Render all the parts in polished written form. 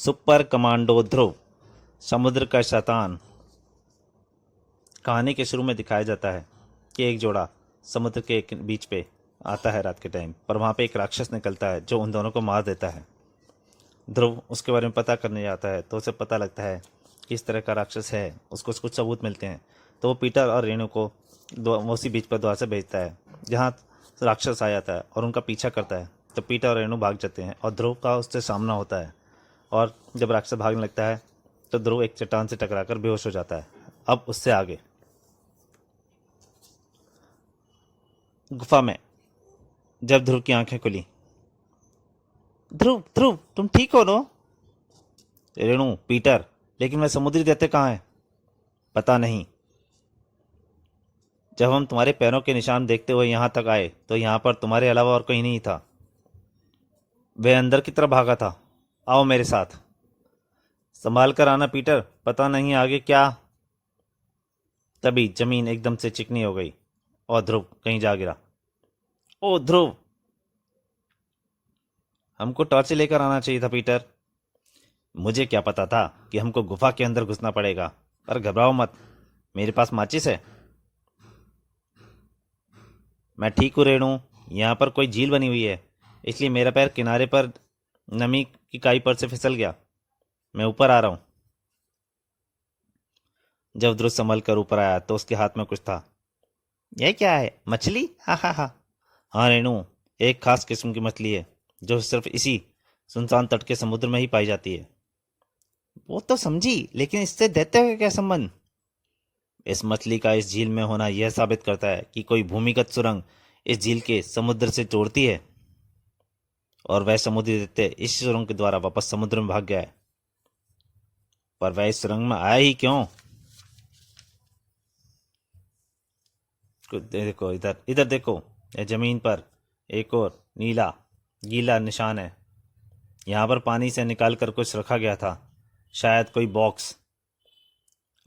Super commando ध्रुव, समुद्र का शैतान। कहानी के शुरू में दिखाया जाता है कि एक जोड़ा समुद्र के एक बीच पे आता है रात के टाइम, पर वहाँ पे एक राक्षस निकलता है जो उन दोनों को मार देता है। ध्रुव उसके बारे में पता करने जाता है तो उसे पता लगता है कि इस तरह का राक्षस है। उसको कुछ सबूत मिलते हैं तो वो पीटर और रेणु को उसी बीच पर द्वार से भेजता है जहाँ राक्षस आ जाता है और उनका पीछा करता है। तो पीटर और रेणु भाग जाते हैं और ध्रुव का उससे सामना होता है। और जब राक्षस भागने लगता है तो ध्रुव एक चट्टान से टकराकर बेहोश हो जाता है। अब उससे आगे गुफा में जब ध्रुव की आंखें खुली, ध्रुव ध्रुव तुम ठीक हो नो? रेणु, पीटर, लेकिन मैं समुद्री दैत्य कहाँ है? पता नहीं। जब हम तुम्हारे पैरों के निशान देखते हुए यहाँ तक आए तो यहाँ पर तुम्हारे अलावा और कहीं नहीं था। वह अंदर की तरफ भागा था। आओ मेरे साथ। संभाल कर आना पीटर, पता नहीं आगे क्या। तभी जमीन एकदम से चिकनी हो गई और ध्रुव कहीं जा गिरा। ओ ध्रुव, हमको टॉर्च लेकर आना चाहिए था पीटर। मुझे क्या पता था कि हमको गुफा के अंदर घुसना पड़ेगा, पर घबराओ मत, मेरे पास माचिस है। मैं ठीक हूँ रेणु, यहाँ पर कोई झील बनी हुई है, इसलिए मेरा पैर किनारे पर नमी की काई पर से फिसल गया। मैं ऊपर आ रहा हूँ। जब ध्रुव संभल कर ऊपर आया तो उसके हाथ में कुछ था। यह क्या है? मछली? हा हा हा। हाँ रेणु, एक खास किस्म की मछली है जो सिर्फ इसी सुनसान तट के समुद्र में ही पाई जाती है। वो तो समझी, लेकिन इससे दैत्य का क्या संबंध? इस मछली का इस झील में होना यह साबित करता है कि कोई भूमिगत सुरंग इस झील के समुद्र से जोड़ती है और वह समुद्री दैत्य इस सुरंग के द्वारा वापस समुद्र में भाग गया है। पर वह इस सुरंग में आया ही क्यों? देखो इधर, इधर देखो, यह जमीन पर एक और नीला गीला निशान है। यहाँ पर पानी से निकाल कर कुछ रखा गया था, शायद कोई बॉक्स,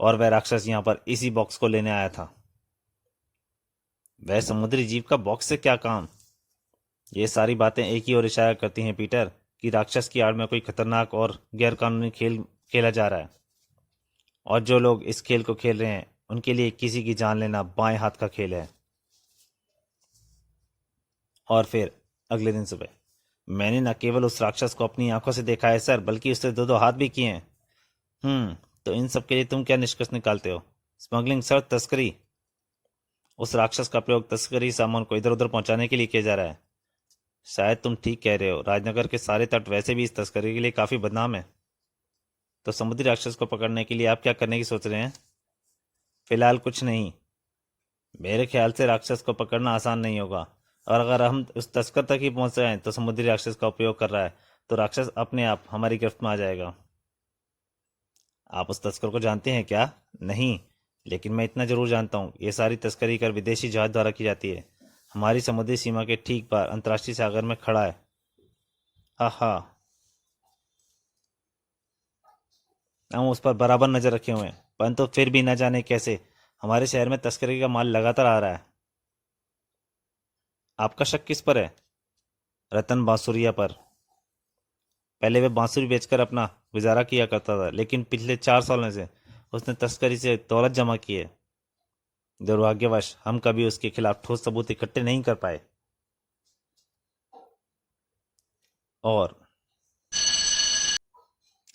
और वह राक्षस यहाँ पर इसी बॉक्स को लेने आया था। वह समुद्री जीव का बॉक्स से क्या काम? ये सारी बातें एक ही ओर इशारा करती हैं पीटर कि राक्षस की आड़ में कोई खतरनाक और गैरकानूनी खेल खेला जा रहा है, और जो लोग इस खेल को खेल रहे हैं उनके लिए किसी की जान लेना बाएं हाथ का खेल है। और फिर अगले दिन सुबह मैंने न केवल उस राक्षस को अपनी आंखों से देखा है सर, बल्कि उससे दो दो हाथ भी किए हैं। तो इन सब के लिए तुम क्या निष्कर्ष निकालते हो? स्मगलिंग सर, तस्करी। उस राक्षस का प्रयोग तस्करी सामान को इधर उधर पहुंचाने के लिए किया जा रहा है। शायद तुम ठीक कह रहे हो, राजनगर के सारे तट वैसे भी इस तस्करी के लिए काफी बदनाम है। तो समुद्री राक्षस को पकड़ने के लिए आप क्या करने की सोच रहे हैं? फिलहाल कुछ नहीं। मेरे ख्याल से राक्षस को पकड़ना आसान नहीं होगा, और अगर हम उस तस्कर तक ही पहुंच जाएं तो समुद्री राक्षस का उपयोग कर रहा है तो राक्षस अपने आप हमारी गिरफ्त में आ जाएगा। आप उस तस्कर को जानते हैं क्या? नहीं, लेकिन मैं इतना जरूर जानता हूँ, ये सारी तस्करी कर विदेशी जहाज द्वारा की जाती है। हमारी समुद्री सीमा के ठीक पार अंतर्राष्ट्रीय सागर में खड़ा है। आहा, हम उस पर बराबर नजर रखे हुए हैं, परंतु फिर भी न जाने कैसे हमारे शहर में तस्करी का माल लगातार आ रहा है। आपका शक किस पर है? रतन बांसुरिया पर। पहले वह बांसुरी बेचकर अपना गुजारा किया करता था, लेकिन पिछले 4 सालों से उसने तस्करी से दौलत जमा की है। दुर्भाग्यवश हम कभी उसके खिलाफ ठोस सबूत इकट्ठे नहीं कर पाए। और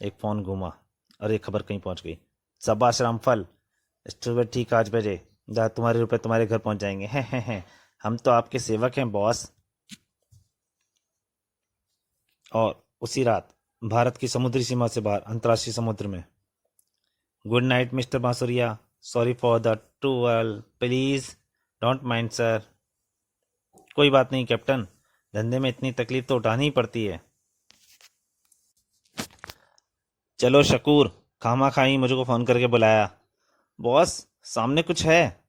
एक फोन घूमा और एक खबर कहीं पहुंच गई। शाबाश रामफल, सुबह ठीक 8 बजे जहाँ तुम्हारे रुपए तुम्हारे घर पहुंच जाएंगे। हैं, हम तो आपके सेवक हैं बॉस। और उसी रात भारत की समुद्री सीमा से बाहर अंतर्राष्ट्रीय समुद्र में। Good night mister Bansuria, sorry for the trouble, please don't mind sir. कोई बात नहीं कैप्टन, धंधे में इतनी तकलीफ तो उठानी ही पड़ती है। चलो शकूर, खामा खाई मुझको फोन करके बुलाया। बॉस, सामने कुछ है।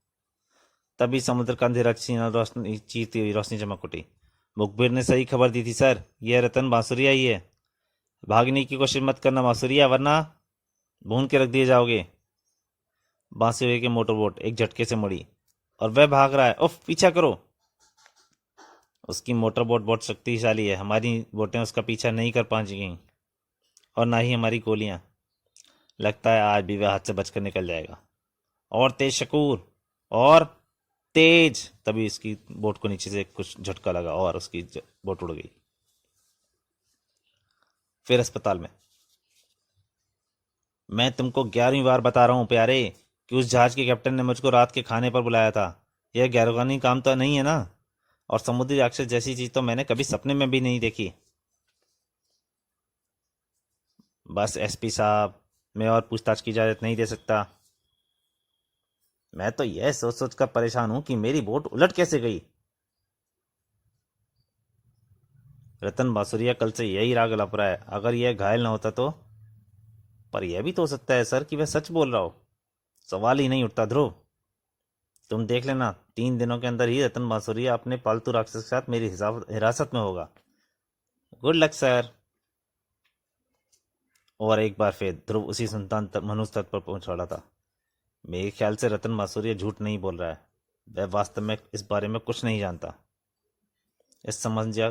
तभी समुद्र का अंधेरा छीना रोशनी चीरती हुई रोशनी चमक उठी। मुखबिर ने सही खबर दी थी सर, यह रतन बांसुरिया ही है। भागने की कोशिश मत करना बांसुरिया, वरना भून के रख दिए जाओगे। बांसुरिया की मोटरबोट एक झटके से मुड़ी और वह भाग रहा है। उफ, पीछा करो। उसकी मोटरबोट बहुत शक्तिशाली है, हमारी बोटें उसका पीछा नहीं कर पाएंगी। और ना ही हमारी गोलियां। लगता है आज भी वह हाथ से बचकर निकल जाएगा। और तेज शकूर, और तेज। तभी इसकी बोट को नीचे से कुछ झटका लगा और उसकी बोट उड़ गई। फिर अस्पताल में। मैं तुमको 11वीं बार बता रहा हूं प्यारे कि उस जहाज के कैप्टन ने मुझको रात के खाने पर बुलाया था। यह गैरकानूनी काम तो नहीं है ना? और समुद्री राक्षस जैसी चीज तो मैंने कभी सपने में भी नहीं देखी। बस एसपी साहब, मैं और पूछताछ की इजाजत नहीं दे सकता। मैं तो यह सोच सोच कर परेशान हूं कि मेरी बोट उलट कैसे गई। रतन बांसुरिया कल से यही राग लप रहा है। अगर यह घायल ना होता तो। पर यह भी तो हो सकता है सर कि वह सच बोल रहा हो। सवाल ही नहीं उठता ध्रुव। तुम देख लेना, 3 दिनों के अंदर ही रतन बांसुरिया अपने पालतू राक्षस के साथ मेरी हिरासत में होगा। Good luck sir. और एक बार फिर ध्रुव उसी सुनसान मनुष्य तट पर पहुंच रहा था। मेरे ख्याल से रतन बांसुरिया झूठ नहीं बोल रहा है। वह वास्तव में इस बारे में कुछ नहीं जानता। इस समस्या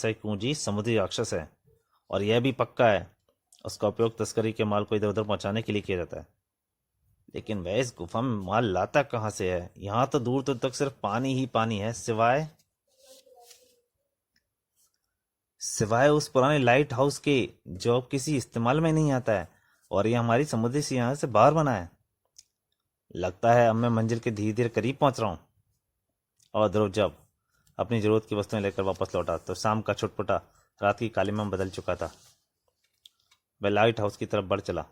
की कुंजी समुद्री राक्षस है। और यह भी पक्का है उसका उपयोग तस्करी के माल को इधर उधर पहुंचाने के लिए किया जाता है। लेकिन वह इस गुफा में माल लाता कहाँ से है? यहाँ तो दूर दूर तक सिर्फ पानी ही पानी है, सिवाय सिवाय उस पुराने लाइट हाउस के, जो अब किसी इस्तेमाल में नहीं आता है। और यह हमारी समुद्री सीमा से बाहर बना है। लगता है अब मैं मंजिल के धीरे धीरे करीब पहुंच रहा हूँ। और ध्रुव जब अपनी जरूरत की वस्तुएं लेकर वापस लौटा तो शाम का छुटपुटा रात की कालीमा में बदल चुका था। वह लाइट हाउस की तरफ बढ़ चला।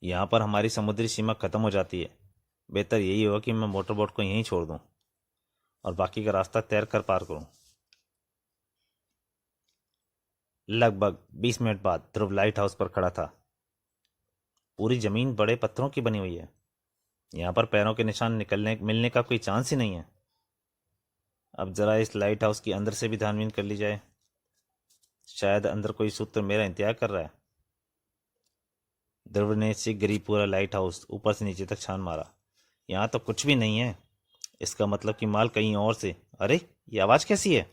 यहाँ पर हमारी समुद्री सीमा खत्म हो जाती है। बेहतर यही होगा कि मैं मोटर बोट को यहीं छोड़ दूं और बाकी का रास्ता तैर कर पार करूं। लगभग 20 मिनट बाद ध्रुव लाइट हाउस पर खड़ा था। पूरी जमीन बड़े पत्थरों की बनी हुई है। यहाँ पर पैरों के निशान निकलने मिलने का कोई चांस ही नहीं है। अब जरा इस लाइट हाउस की अंदर से भी छानबीन कर ली जाए। शायद अंदर कोई सूत्र मेरा इंतजार कर रहा है। ध्रुव ने शीघ्र ही पूरा लाइट हाउस ऊपर से नीचे तक छान मारा। यहाँ तो कुछ भी नहीं है। इसका मतलब कि माल कहीं और से। अरे, ये आवाज कैसी है?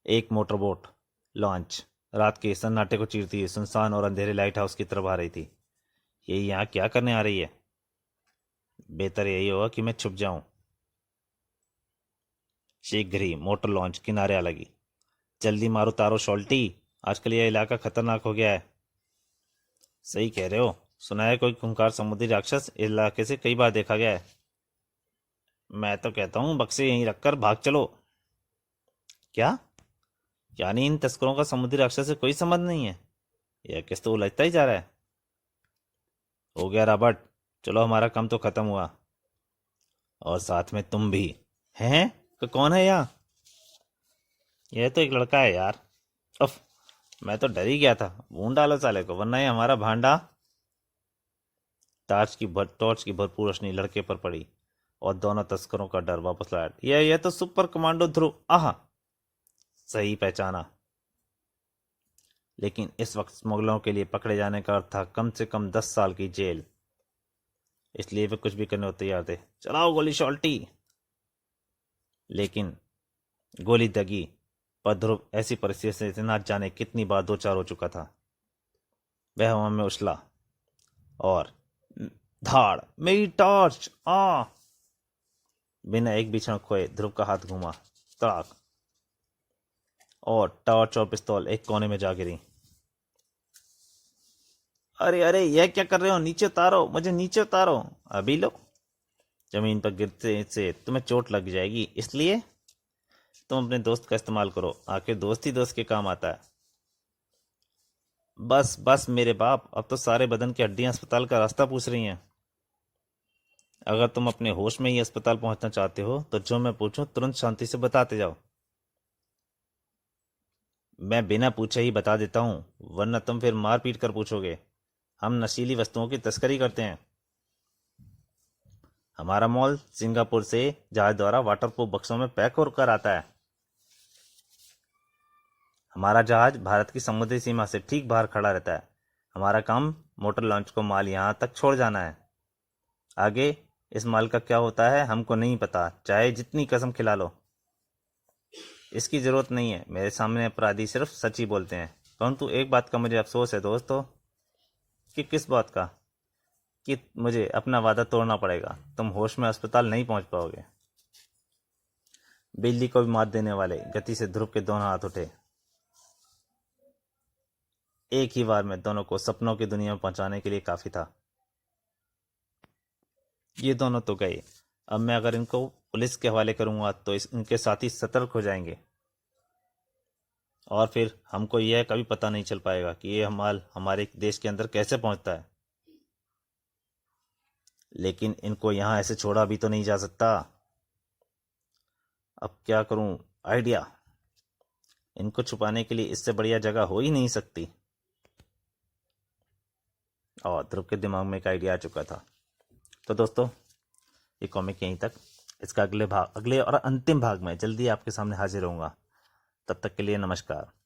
एक मोटरबोट लॉन्च रात के सन्नाटे को चीरती हुई सुनसान और अंधेरे लाइट हाउस की तरफ आ रही थी। ये यहाँ क्या करने आ रही है? बेहतर यही होगा कि मैं छुप जाऊं। शीघ्र ही मोटर लॉन्च किनारे आ लगी। जल्दी मारो तारो शॉल्टी, आजकल यह इलाका खतरनाक हो गया है। सही कह रहे हो। सुना है कोई खूंखार समुद्री राक्षस इस इलाके से कई बार देखा गया है। मैं तो कहता हूँ बक्से यहीं रखकर भाग चलो। क्या? यानी इन तस्करों का समुद्री राक्षस से कोई संबंध नहीं है? यह किस तो उलझता ही जा रहा है। हो गया रॉबर्ट, चलो हमारा काम तो खत्म हुआ। और साथ में तुम भी। हैं? कौन है यहाँ? यह तो एक लड़का है यार। उफ, मैं तो डर ही गया था। भून डालो साले को, वरना ये हमारा भांडा। टॉर्च की भरपूर रोशनी लड़के पर पड़ी और दोनों तस्करों का डर वापस लाया। यह तो सुपर कमांडो ध्रुव। आहा, सही पहचाना। लेकिन इस वक्त स्मगलरों के लिए पकड़े जाने का अर्थ था कम से कम 10 साल की जेल। इसलिए वे कुछ भी करने को तैयार थे। चलाओ गोली शॉल्टी। लेकिन गोली दगी। पर ध्रुव ऐसी परिस्थिति से न जाने कितनी बार दो चार हो चुका था। वह हवा में उछला और धाड़, मेरी टॉर्च आ। बिना एक भी क्षण खोए ध्रुव का हाथ घूमा, तड़ाक, और टॉर्च और पिस्तौल एक कोने में जा गिरी। अरे अरे, यह क्या कर रहे हो? नीचे उतारो, मुझे नीचे उतारो। अभी लो। जमीन पर गिरते से तुम्हें चोट लग जाएगी, इसलिए तुम अपने दोस्त का इस्तेमाल करो। आखिर दोस्त ही दोस्त के काम आता है। बस बस मेरे बाप, अब तो सारे बदन की हड्डियां अस्पताल का रास्ता पूछ रही हैं। अगर तुम अपने होश में ही अस्पताल पहुंचना चाहते हो तो जो मैं पूछूं तुरंत शांति से बताते जाओ। मैं बिना पूछे ही बता देता हूं, वरना तुम फिर मार पीट कर पूछोगे। हम नशीली वस्तुओं की तस्करी करते हैं। हमारा मॉल सिंगापुर से जहाज द्वारा वाटरप्रूफ बक्सों में पैक होकर आता है। हमारा जहाज भारत की समुद्री सीमा से ठीक बाहर खड़ा रहता है। हमारा काम मोटर लॉन्च को माल यहां तक छोड़ जाना है। आगे इस माल का क्या होता है हमको नहीं पता, चाहे जितनी कसम खिला लो। इसकी जरूरत नहीं है, मेरे सामने अपराधी सिर्फ सच ही बोलते हैं। परंतु एक बात का मुझे अफसोस है दोस्तों। कि किस बात का? कि मुझे अपना वादा तोड़ना पड़ेगा। तुम होश में अस्पताल नहीं पहुंच पाओगे। बिल्ली को भी मात देने वाले गति से ध्रुव के दोनों हाथ उठे। एक ही बार में दोनों को सपनों की दुनिया में पहुंचाने के लिए काफी था। ये दोनों तो गए। अब मैं अगर इनको पुलिस के हवाले करूंगा तो इनके साथी सतर्क हो जाएंगे और फिर हमको यह कभी पता नहीं चल पाएगा कि ये माल हमारे देश के अंदर कैसे पहुंचता है। लेकिन इनको यहां ऐसे छोड़ा भी तो नहीं जा सकता। अब क्या करूं? आइडिया। इनको छुपाने के लिए इससे बढ़िया जगह हो ही नहीं सकती। और ध्रुव के दिमाग में एक आइडिया आ चुका था। तो दोस्तों, ये कॉमिक यहीं तक। इसका अगले और अंतिम भाग में जल्दी आपके सामने हाजिर होऊंगा। तब तक के लिए नमस्कार।